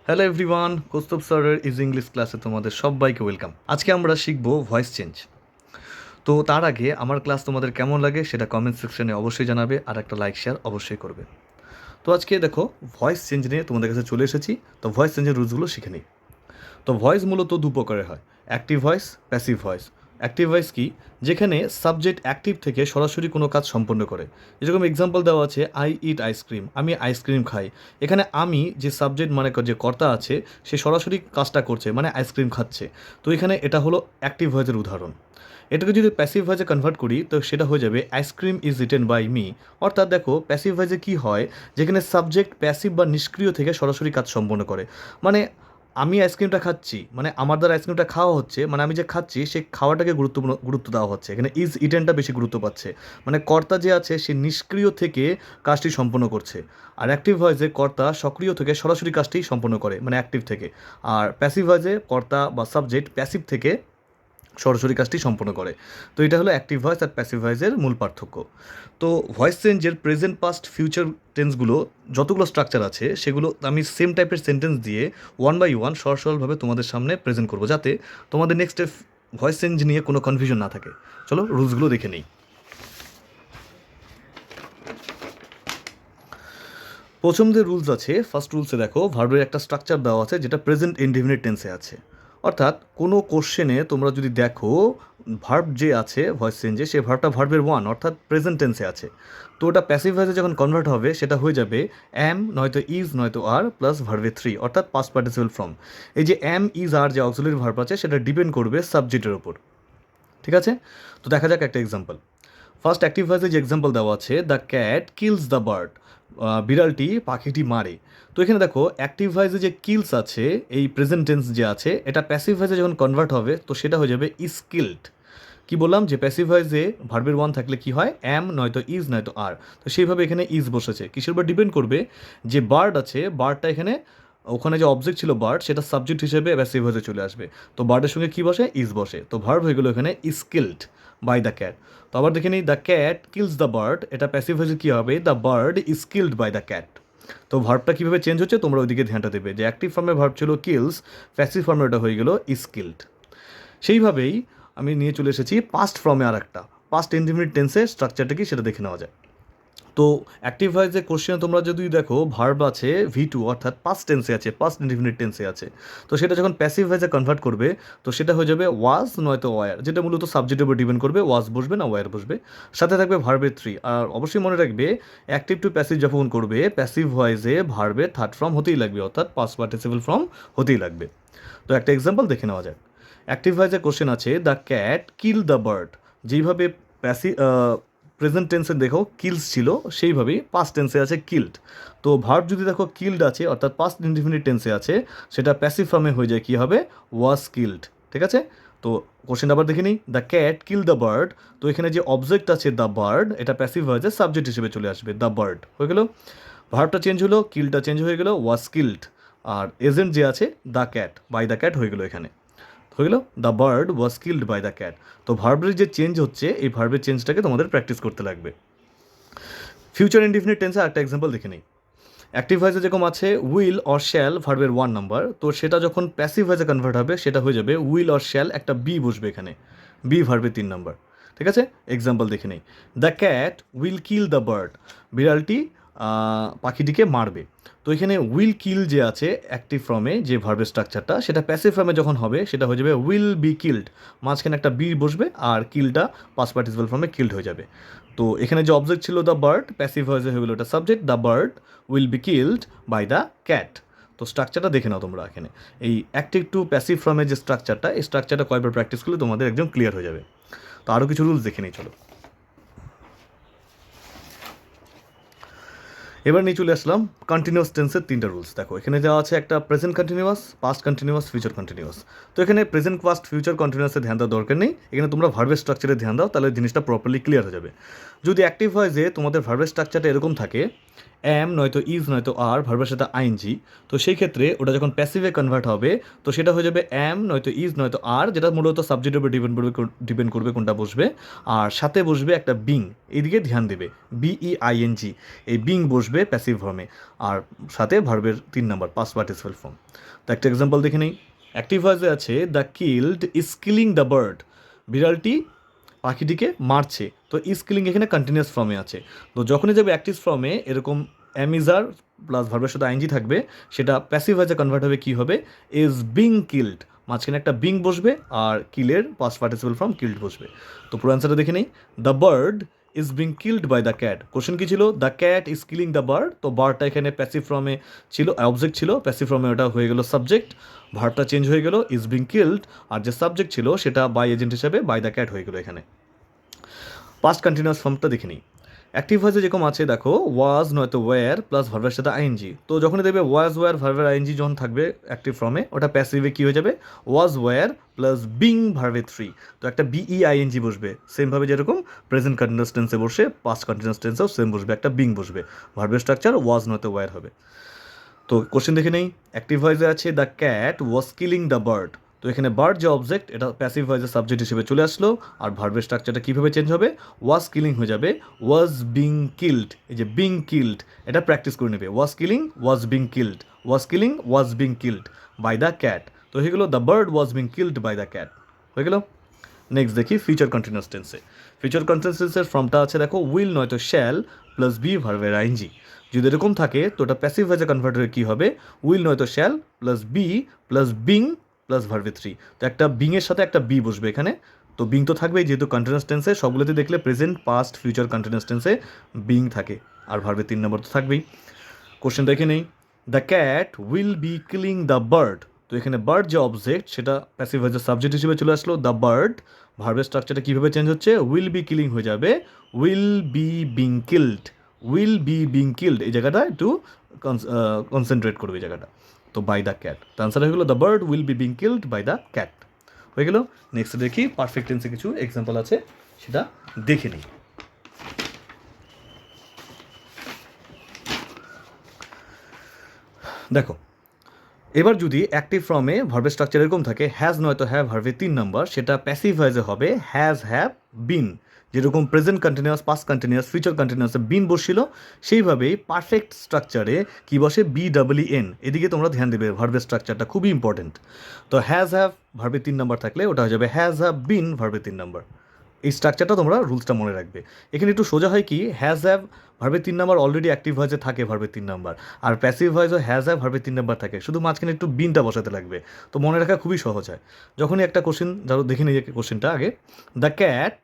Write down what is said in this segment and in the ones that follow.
Hello everyone, Kaustav স্যারের is English ক্লাসে তোমাদের সবাইকে ওয়েলকাম। আজকে আমরা শিখব ভয়েস চেঞ্জ। তো তার আগে আমার ক্লাস তোমাদের কেমন লাগে সেটা কমেন্ট সেকশনে অবশ্যই জানাবে, আর একটা লাইক শেয়ার অবশ্যই করবে। তো আজকে দেখো, ভয়েস চেঞ্জ নিয়ে তোমাদের কাছে চলে এসেছি। তো ভয়েস চেঞ্জের রুলসগুলো শিখে নিই। তো ভয়েস মূলত দু প্রকারের হয়, active voice, passive voice. Active voice কি? যেখানে সাবজেক্ট অ্যাক্টিভ থেকে সরাসরি কোনো কাজ সম্পন্ন করে। যেরকম এক্সাম্পল দেওয়া আছে, আই ইট আইসক্রিম, আমি আইসক্রিম খাই। এখানে আমি যে সাবজেক্ট মানে যে কর্তা আছে, সে সরাসরি কাজটা করছে, মানে আইসক্রিম খাচ্ছে। তো এখানে এটা হলো অ্যাক্টিভ ভয়েসের উদাহরণ। এটাকে যদি প্যাসিভ ভয়েসে কনভার্ট করি তো সেটা হয়ে যাবে ice cream is eaten by me. অর্থাৎ দেখো, প্যাসিভ ভয়েসে কী হয়, যেখানে সাবজেক্ট প্যাসিভ বা নিষ্ক্রিয় থেকে সরাসরি কাজ সম্পন্ন করে। মানে আমি আইসক্রিমটা খাচ্ছি, মানে আমার দ্বারা আইসক্রিমটা খাওয়া হচ্ছে, মানে আমি যে খাচ্ছি সেই খাওয়াটাকে গুরুত্ব দেওয়া হচ্ছে। এখানে ইজ ইটেনটা বেশি গুরুত্ব পাচ্ছে। মানে কর্তা যে আছে সে নিষ্ক্রিয় থেকে কাজটি সম্পন্ন করছে। আর অ্যাক্টিভ ভয়েসে কর্তা সক্রিয় থেকে সরাসরি কাজটি সম্পন্ন করে, মানে অ্যাক্টিভ থেকে। আর প্যাসিভ ভয়েসে কর্তা বা সাবজেক্ট প্যাসিভ থেকে সরাসরি কাজটি সম্পন্ন করে। তো এটা হলো অ্যাক্টিভ ভয়েস আর প্যাসিভ ভয়েসের মূল পার্থক্য। তো ভয়েস চেঞ্জের প্রেজেন্ট পাস্ট ফিউচার টেন্সগুলো যতগুলো স্ট্রাকচার আছে সেগুলো আমি সেম টাইপের সেন্টেন্স দিয়ে ওয়ান বাই ওয়ান সরলভাবে তোমাদের সামনে প্রেজেন্ট করবো, যাতে তোমাদের নেক্সট ভয়েস চেঞ্জ নিয়ে কোনো কনফিউশন না থাকে। চলো রুলসগুলো দেখে নিই। প্রথম যে রুলস আছে, ফার্স্ট রুলসে দেখো ভার্বের একটা স্ট্রাকচার দেওয়া আছে যেটা প্রেজেন্ট ইনডিফিনিট টেন্সে আছে। অর্থাৎ কোনো কোশ্চেনে তোমরা যদি দেখো ভার্ব যে আছে ভয়েস চেঞ্জে, সে ভার্বটা ভার্বের ওয়ান অর্থাৎ প্রেজেন্ট টেন্সে আছে। তো ওটা প্যাসিভ ভয়েসে যখন কনভার্ট হবে সেটা হয়ে যাবে অ্যাম নয়তো ইজ নয়তো আর প্লাস ভার্বে থ্রি অর্থাৎ পাস্ট পার্টিসিপেল ফর্ম। এই যে অ্যাম ইজ আর যে অক্সিলারি ভার্ব আছে সেটা ডিপেন্ড করবে সাবজেক্টের ওপর। ঠিক আছে? তো দেখা যাক একটা এক্সাম্পল। ফার্স্ট অ্যাক্টিভ ভয়েসে যে এক্সাম্পল দেওয়া আছে, the cat kills the bird, বিড়ালটি পাখিটি মারে। তো এখানে দেখো অ্যাক্টিভ ভয়েসে যে কিলস আছে, এই প্রেজেন্ট টেন্স যে আছে, এটা প্যাসিভ ভয়েসে যখন কনভার্ট হবে তো সেটা হয়ে যাবে স্কিল্ড। কি বললাম যে প্যাসিভ ভয়েসে ভার্বের ওয়ান থাকলে কি হয়, অ্যাম নয়তো ইজ নয়তো আর। তো সেইভাবে এখানে ইজ বসেছে, কিসের উপর ডিপেন্ড করবে, যে বার্ড আছে বার্ডটা এখানে, ওখানে যে অবজেক্ট ছিল বার্ড সেটা সাবজেক্ট হিসেবে প্যাসিভ ভয়েসে চলে আসবে। তো বার্ডের সঙ্গে কী বসে, ইজ বসে। তো ভার্ব হয়ে গেলো এখানে স্কিল্ড বাই দ্য ক্যাট। তো আবার দেখে নিই, the cat kills the bird, এটা প্যাসিভ ভয়েসে কী হবে, the bird is killed by the cat. তো ভার্বটা কীভাবে চেঞ্জ হচ্ছে তোমরা ওইদিকে ধ্যানটা দেবে, যে অ্যাক্টিভ ফর্মের ভার্ব ছিল কিলস, প্যাসিভ ফর্মে ওটা হয়ে গেলো স্কিল্ড। সেইভাবেই আমি নিয়ে চলে এসেছি পাস্ট ফর্মে আর একটা, পাস্ট ইনডিফিনিট টেন্সের স্ট্রাকচারটা কি সেটা দেখে নেওয়া যায়। তো অ্যাক্টিভ ভয়েসে কোশ্চেনে তোমরা যদি দেখো ভার্ব আছে ভি টু অর্থাৎ পাস্ট টেন্সে আছে, পাস্ট ইনডিফিনিট টেন্সে আছে। তো সেটা যখন প্যাসিভ ভয়েসে কনভার্ট করবে তো সেটা হয়ে যাবে ওয়াজ নয়তো ওয়ার, যেটা মূলত সাবজেক্টের উপর ডিপেন্ড করবে, ওয়াজ বসবে না ওয়ার বসবে। সাথে থাকবে ভার্বের থ্রি। আর অবশ্যই মনে রাখবে, অ্যাক্টিভ টু প্যাসিভ যখন করবে প্যাসিভ ভয়েসে ভার্বের থার্ড ফর্ম হতেই লাগবে, অর্থাৎ পাস্ট পার্টিসিপল ফর্ম হতেই লাগবে। তো একটা এক্সাম্পল দেখে নেওয়া যাক। অ্যাক্টিভ ভয়েসে কোশ্চেন আছে, the cat kill the bird. যেইভাবে প্রেজেন্ট টেন্সে দেখো কিলস ছিল, সেইভাবেই পাস্ট টেন্সে আছে কিল্ড। তো ভার্ব যদি দেখো কিল্ড আছে অর্থাৎ পাস্ট ইনডিফিনিট টেন্সে আছে, সেটা প্যাসিভ ফর্মে হয়ে যায়, কী হবে, ওয়াজ কিল্ড। ঠিক আছে? তো কোশ্চেন আবার দেখে নিই, the cat kill the bird. তো এখানে যে অবজেক্ট আছে দ্য বার্ড, এটা প্যাসিভ ভয়েসে সাবজেক্ট হিসেবে চলে আসবে, দ্য বার্ড হয়ে গেল। ভার্বটা চেঞ্জ হলো, কিলটা চেঞ্জ হয়ে গেল, ওয়াজ কিল্ড। আর এজেন্ট যে আছে the cat, by the cat হয়ে গেলো, এখানে হয়ে গেল the bird was killed by the cat. তো ভার্বের যে চেঞ্জ হচ্ছে, এই ভার্বের চেঞ্জটাকে তোমাদের প্র্যাকটিস করতে লাগবে। ফিউচার ইনডিফিনিট টেন্সে একটা এক্সাম্পল দেখে নিই। অ্যাক্টিভ ভয়েসে যেরকম আছে উইল অর শ্যাল ভার্বের ওয়ান নাম্বার, তো সেটা যখন প্যাসিভ ভয়েসে কনভার্ট হবে সেটা হয়ে যাবে উইল অর শ্যাল, একটা বি বসবে এখানে, বি ভার্বের তিন নাম্বার। ঠিক আছে? এক্সাম্পল দেখে নেই, the cat will kill the bird, বিড়ালটি পাখিটিকে মারবে। তো এখানে উইল কিল যে আছে অ্যাক্টিভ ফর্মে যে ভার্বের স্ট্রাকচারটা, সেটা প্যাসিভ ফর্মে যখন হবে সেটা হয়ে যাবে উইল বি কিল্ড, মাঝখানে একটা বি বসবে আর কিলটা পাস্ট পার্টিসিপাল ফর্মে কিল্ড হয়ে যাবে। তো এখানে যে অবজেক্ট ছিল দ্য বার্ড, প্যাসিভ ভয়েসে হয়ে গেলো এটা subject, the bird will be killed by the cat. তো স্ট্রাকচারটা দেখে নাও তোমরা এখানে, এই অ্যাক্টিভ টু প্যাসিভ ফর্মের যে স্ট্রাকচারটা, এই স্ট্রাকচারটা কয়েকবার প্র্যাকটিস করলে তোমাদের একদম ক্লিয়ার হয়ে যাবে। তো আরও কিছু রুলস দেখে নিই, চলো। এবার নিয়ে চলে আসলাম কন্টিনিউয়াস টেন্সের তিনটা রুলস। দেখো এখানে দেওয়া আছে একটা present continuous, past continuous, future continuous. তো এখানে প্রেজেন্ট, পাস্ট, ফিউচার কন্টিনিউয়াসে ধ্যান দেওয়ার দরকার নেই, এখানে তোমরা ভার্বের স্ট্রাকচারে ধ্যান দাও, তাহলে জিনিসটা প্রপারলি ক্লিয়ার হয়ে যাবে। যদি অ্যাক্টিভ হয় যে তোমাদের ভার্বের স্ট্রাকচারটা এরকম থাকে, অ্যাম নয়তো ইজ নয়তো আর ভার্বের সাথে আইএনজি, তো সেই ক্ষেত্রে ওটা যখন প্যাসিভে কনভার্ট হবে তো সেটা হয়ে যাবে অ্যাম নয়তো ইজ নয়তো আর, যেটা মূলত সাবজেক্টের উপর ডিপেন্ড করবে কোনটা বসবে, আর সাথে বসবে একটা বিং, এইদিকে ধ্যান দেবে, বিইআইএনজি, এই বিং বসবে প্যাসিভ ফর্মে, আর সাথে ভার্বের 3 নাম্বার পাস্ট পার্টিসিপেল ফর্ম। তো একটা এক্সাম্পল দেখে নেই। অ্যাক্টিভ ভয়েসে আছে the killed is killing the bird, বিড়ালটি পাখিটিকে মারছে, তো ইজ কিলিং এখানে কন্টিনিউয়াস ফর্মে আছে। তো যখনই যাবে অ্যাক্টিভ ফর্মে এরকম অ্যামিজার প্লাস ভার্বের সাথে আইনজি থাকবে, সেটা প্যাসিভ ভয়েসে কনভার্ট হবে কী হবে, ইজ বিং কিল্ড, মাঝখানে একটা বিং বসবে আর কিলের পাস্ট পার্টিসিপেল ফর্ম কিল্ড বসবে। তো পুরো অ্যান্সারটা দেখে নেই। The bird is being killed by the cat, question কী ছিল, the cat is killing the bird, তো বার্ডটা এখানে প্যাসিভ ফর্মে ছিল, অবজেক্ট ছিল, প্যাসিভ ফর্মে ওটা হয়ে গেল সাবজেক্ট, ভার্বটা চেঞ্জ হয়ে গেল ইজ বিং কিল্ড, আর যে সাবজেক্ট ছিল সেটা বাই এজেন্ট হিসাবে বাই দ্য ক্যাট হয়ে গেলো এখানে। পাস্ট কন্টিনিউয়াস ফর্মটা দেখে নিই। অ্যাক্টিভ ভয়েসে যেরকম আছে দেখো ওয়াজ নয়তো ওয়্যার প্লাস ভার্বের সাথে আইএনজি, তো যখনই দেখবে ওয়াজ ওয়্যার ভার্বের আইএনজি যখন থাকবে অ্যাক্টিভ ফর্মে, ওটা প্যাসিভে কী হয়ে যাবে, ওয়াজ ওয়্যার প্লাস বিং ভার্বে 3, তো একটা বিইআইএনজি বসবে, সেমভাবে যেরকম প্রেজেন্ট কন্টিনিউয়াস টেন্সে বসে পাস্ট কন্টিনিউয়াস টেন্সেও সেম বসবে, একটা বিং বসবে, ভার্বের স্ট্রাকচার ওয়াজ নয়তো ওয়্যার হবে। তো কোশ্চেন দেখে নেই। অ্যাক্টিভ ভয়েসে আছে the cat was killing the bird, তো এখানে বার্ড যে অবজেক্ট এটা প্যাসিভ ভয়েসের সাবজেক্ট হিসেবে চলে আসলো, আর ভার্বের স্ট্রাকচারটা কীভাবে চেঞ্জ হবে, ওয়াজ কিলিং হয়ে যাবে ওয়াজ বিং কিল্ড, এই যে বিং কিল্ড এটা প্র্যাকটিস করে নেবে, was killing was being killed, was killing was being killed by the cat, তো হয়ে গেলো the bird was being killed by the cat, হয়ে গেল। নেক্সট দেখি ফিউচার কন্টিনিউয়াস টেন্সে। ফিউচার কন্টিনিউয়াস টেন্সের ফর্মটা আছে দেখো উইল নয়তো শ্যাল প্লাস বি ভার্বের আইনজি, যদি এরকম থাকে তো ওটা প্যাসিভ ভয়েসে কনভার্ট হয়ে কী হবে, উইল নয়তো shall plus be plus being plus ভার্বে 3, তো একটা বিংয়ের সাথে একটা বি বসবে এখানে, তো বিং তো থাকবেই যেহেতু কন্টিনিউয়াস টেন্সে, সবগুলোতে দেখলে প্রেজেন্ট পাস্ট ফিউচার কন্টিনিউয়াস টেন্সে বিং থাকে, আর ভার্বে 3 নম্বর তো থাকবেই। কোশ্চেন দেখে নেই। The cat will be killing the bird, তো এখানে বার্ড যে অবজেক্ট সেটা প্যাসিভ ভয়েসের সাবজেক্ট হিসেবে চলে আসলো, দ্য বার্ড, ভার্বের স্ট্রাকচারটা কীভাবে চেঞ্জ হচ্ছে, উইল বি কিলিং হয়ে যাবে will be being killed, will be being killed, এই জায়গাটা একটু কনসেন্ট্রেট করবে এই জায়গাটা, তো বাই দ্য ক্যাট, তো আনসার হয়ে গেলো the bird will be being killed by the cat, হয়ে গেল। নেক্সট দেখি পারফেক্ট টেন্সে কিছু এক্সাম্পল আছে সেটা দেখে নিই। দেখো এবার যদি অ্যাক্টিভ ফর্মে ভার্বের স্ট্রাকচার এরকম থাকে হ্যাজ নয়তো হ্যাভ ভার্বে 3 নম্বর, সেটা প্যাসিভ ভয়েসে হবে হ্যাজ হ্যাভ বিন, যেরকম present continuous past continuous future কন্টিনিউয়াসে বিন বসছিল, সেইভাবেই পারফেক্ট স্ট্রাকচারে কী বসে, BEEN, এদিকে তোমরা ধ্যান দেবে, ভার্বের স্ট্রাকচারটা খুবই ইম্পর্টেন্ট। তো হ্যাজ হ্যাভ ভার্বে 3 নম্বর থাকলে ওটা হয়ে যাবে হ্যাজ হ্যাভ বিন ভার্বে 3 নম্বর, এই স্ট্রাকচারটা তোমরা রুলসটা মনে রাখবে। এখানে একটু সোজা হয় কি, হ্যাজ হ্যাভ ভার্বে 3 নাম্বার অলরেডি অ্যাক্টিভ ভয়েসে থাকে ভার্বে 3 নাম্বার, আর প্যাসিভ ভয়েসও হ্যাজ হ্যাভ ভার্বে 3 নাম্বার থাকে, শুধু মাঝখানে একটু বিনটা বসাতে লাগবে, তো মনে রাখা খুবই সহজ হয়। যখনই একটা কোশ্চেন ধরো দেখে নিই কোশ্চেনটা আগে, the cat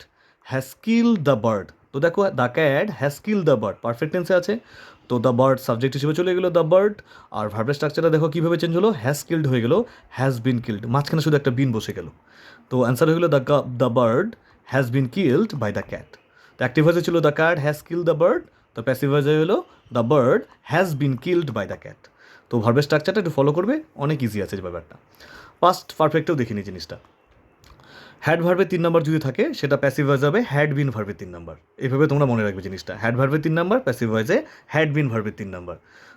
has kill the bird, তো দেখো the cat has kill the bird perfect টেন্সে আছে, তো দ্য বার্ড সাবজেক্ট হিসেবে চলে গেলো দ্য বার্ড, আর ভার্বের স্ট্রাকচারটা দেখো কীভাবে চেঞ্জ হলো, হ্যাজ কিল্ড হয়ে গেলো হ্যাজ বিন কিল্ড, মাঝখানে শুধু একটা বিন বসে গেল, তো অ্যান্সার হয়ে গেলো the bird has been killed by the cat. তো অ্যাক্টিভ ভয়েসে ছিল the cat has killed the bird, তো প্যাসিভ ভয়েসে হলো the bird has been killed by the cat. তো ভার্বের স্ট্রাকচারটা একটু ফলো করবে, অনেক ইজি আছে যে ব্যাপারটা। পাস্ট পারফেক্টেও দেখিনি জিনিসটা, হ্যাড ভার্বে 3 নম্বর যদি থাকে সেটা প্যাসিভ ভয়েস হবে হ্যাড বিন ভার্বে 3 নম্বর, এইভাবে তোমরা মনে রাখবে জিনিসটা, হ্যাড ভার্বে 3 নম্বর প্যাসিভ ভয়েসে হ্যাড বিন ভার্বে 3 নম্বর।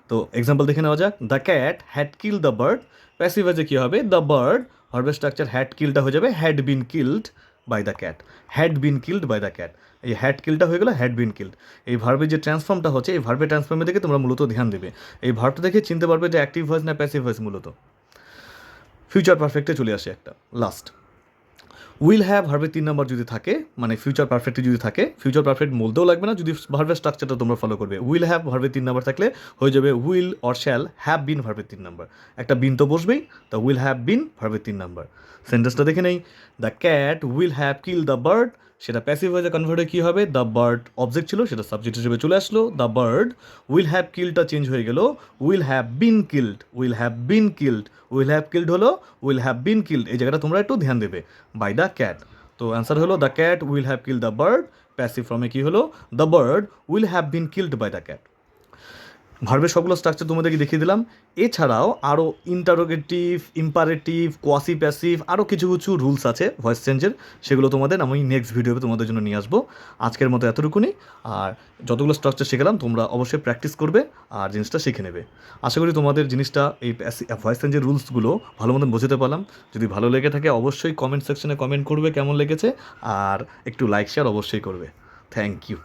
তো এক্সাম্পল দেখে নেওয়া যাক, the cat had kill the bird, passive ভয়েসে কী হবে, দ্য বার্ড ভার্বের স্ট্রাকচার হ্যাড কিলটা হয়ে যাবে had been killed by the cat, had been killed by the cat, এই হ্যাড কিলটা হয়ে গেলো হ্যাড বিন কিল্ড। এই ভার্বের যে ট্রান্সফর্মটা হচ্ছে এই ভার্বের ট্রান্সফর্মের দিকে তোমরা মূলত ধ্যান দেবে, এই ভার্বটা দেখে চিনতে পারবে যে অ্যাক্টিভ ভয়েস না প্যাসিভ ভয়েস মূলত। ফিউচার পারফেক্টে চলে আসে একটা লাস্ট, উইল হ্যাভ ভার্বের 3 নম্বর যদি থাকে, মানে ফিউচার পারফেক্টে যদি থাকে, ফিউচার পারফেক্ট বলতেও লাগবে না যদি ভার্বের স্ট্রাকচারটা তোমরা ফলো করবে, উইল হ্যাভ ভার্বের 3 নম্বর থাকলে হয়ে যাবে will or shall have been ভার্বের 3 নম্বর, একটা বিন তো বসবেই, তো উইল হ্যাভ বিন ভার্বের 3 নম্বর। সেন্টেন্সটা দেখে নেই, the cat will have kill the bird, সেটা প্যাসিভ ভয়েসে কনভার্ট হয়ে কী হবে, দ্য বার্ড অবজেক্ট ছিল সেটা সাবজেক্ট হিসেবে চলে আসলো, দ্য বার্ড উইল হ্যাভ কিলটা চেঞ্জ হয়ে গেল will have been killed, will have been killed, will have killed হলো উইল হ্যাভ বিন কিল্ড, এই জায়গাটা তোমরা একটু ধ্যান দেবে, বাই দ্য ক্যাট। তো অ্যান্সার হলো the cat will have killed the bird, passive ফর্মে কী হলো, the bird will have been killed by the cat. ভার্বের সবগুলো স্ট্রাকচার তোমাদেরকে দেখিয়ে দিলাম। এছাড়াও আরও ইন্টারোগেটিভ, ইম্পারেটিভ, কোয়াসি প্যাসিভ আরও কিছু কিছু রুলস আছে ভয়েস চেঞ্জের, সেগুলো তোমাদের আমি নেক্সট ভিডিওতে তোমাদের জন্য নিয়ে আসবো। আজকের মতো এতটুকুনি। আর যতগুলো স্ট্রাকচার শেখালাম তোমরা অবশ্যই প্র্যাকটিস করবে আর জিনিসটা শিখে নেবে। আশা করি তোমাদের জিনিসটা এই ভয়েস চেঞ্জের রুলসগুলো ভালো মতন বোঝাতে পারলাম। যদি ভালো লেগে থাকে অবশ্যই কমেন্ট সেকশনে কমেন্ট করবে কেমন লেগেছে, আর একটু লাইক শেয়ার অবশ্যই করবে। Thank you.